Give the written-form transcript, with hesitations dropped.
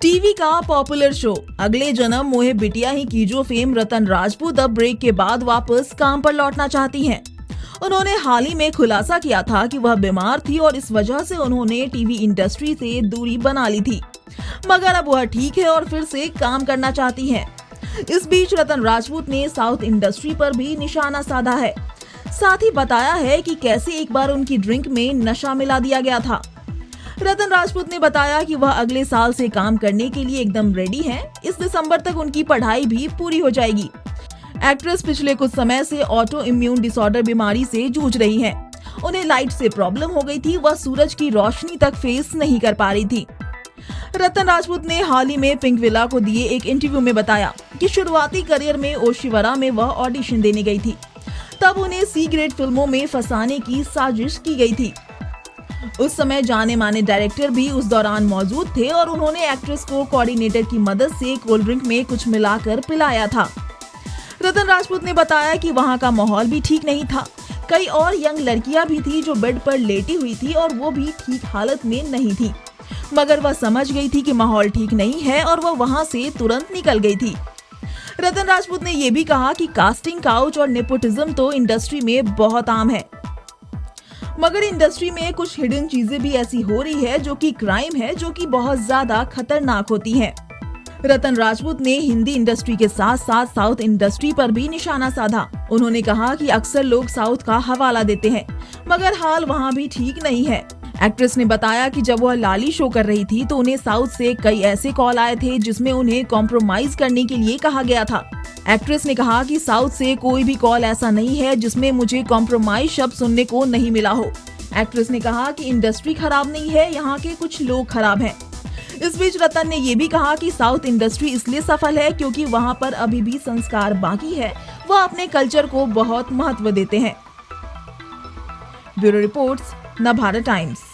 TV का popular show अगले जन्म मोहे बिटिया ही कीजो फेम रतन राजपूत अब ब्रेक के बाद वापस काम पर लौटना चाहती हैं। उन्होंने हाल ही में खुलासा किया था कि वह बीमार थी और इस वजह से उन्होंने टीवी इंडस्ट्री से दूरी बना ली थी, मगर अब वह ठीक है और फिर से काम करना चाहती हैं। इस बीच रतन राजपूत ने साउथ इंडस्ट्री पर भी निशाना साधा है। साथ ही बताया है कि कैसे एक बार उनकी ड्रिंक में नशा मिला दिया गया था। रतन राजपूत ने बताया कि वह अगले साल से काम करने के लिए एकदम रेडी हैं। इस दिसंबर तक उनकी पढ़ाई भी पूरी हो जाएगी। एक्ट्रेस पिछले कुछ समय से ऑटो इम्यून डिसऑर्डर बीमारी से जूझ रही हैं। उन्हें लाइट से प्रॉब्लम हो गई थी, वह सूरज की रोशनी तक फेस नहीं कर पा रही थी। रतन राजपूत ने हाल ही में पिंक विला को दिए एक इंटरव्यू में बताया कि शुरुआती करियर में ओशिवरा में वह ऑडिशन देने गई थी। तब उन्हें सी ग्रेड फिल्मों में फंसाने की साजिश की गई थी। उस समय जाने माने डायरेक्टर भी उस दौरान मौजूद थे और उन्होंने एक्ट्रेस को कोऑर्डिनेटर की मदद से कोल्ड ड्रिंक में कुछ मिलाकर पिलाया था। रतन राजपूत ने बताया कि वहां का माहौल भी ठीक नहीं था। कई और यंग लड़कियां भी थी जो बेड पर लेटी हुई थी और वो भी ठीक हालत में नहीं थी, मगर वह समझ गई थी कि माहौल ठीक नहीं है और वह वहां से तुरंत निकल गई थी। रतन राजपूत ने यह भी कहा कि कास्टिंग काउच और नेपोटिज्म तो इंडस्ट्री में बहुत आम है, मगर इंडस्ट्री में कुछ हिडन चीजें भी ऐसी हो रही है जो कि क्राइम है, जो कि बहुत ज्यादा खतरनाक होती हैं। रतन राजपूत ने हिंदी इंडस्ट्री के साथ साथ साउथ इंडस्ट्री पर भी निशाना साधा। उन्होंने कहा कि अक्सर लोग साउथ का हवाला देते हैं, मगर हाल वहां भी ठीक नहीं है। एक्ट्रेस ने बताया कि जब वह लाली शो कर रही थी तो उन्हें साउथ से कई ऐसे कॉल आए थे जिसमें उन्हें कॉम्प्रोमाइज करने के लिए कहा गया था। एक्ट्रेस ने कहा कि साउथ से कोई भी कॉल ऐसा नहीं है जिसमें मुझे कॉम्प्रोमाइज शब्द सुनने को नहीं मिला हो। एक्ट्रेस ने कहा कि इंडस्ट्री खराब नहीं है, यहाँ के कुछ लोग खराब हैं। इस बीच रतन ने यह भी कहा कि साउथ इंडस्ट्री इसलिए सफल है क्योंकि वहाँ पर अभी भी संस्कार बाकी है, वह अपने कल्चर को बहुत महत्व देते हैं। Bureau reports, Navbharat times.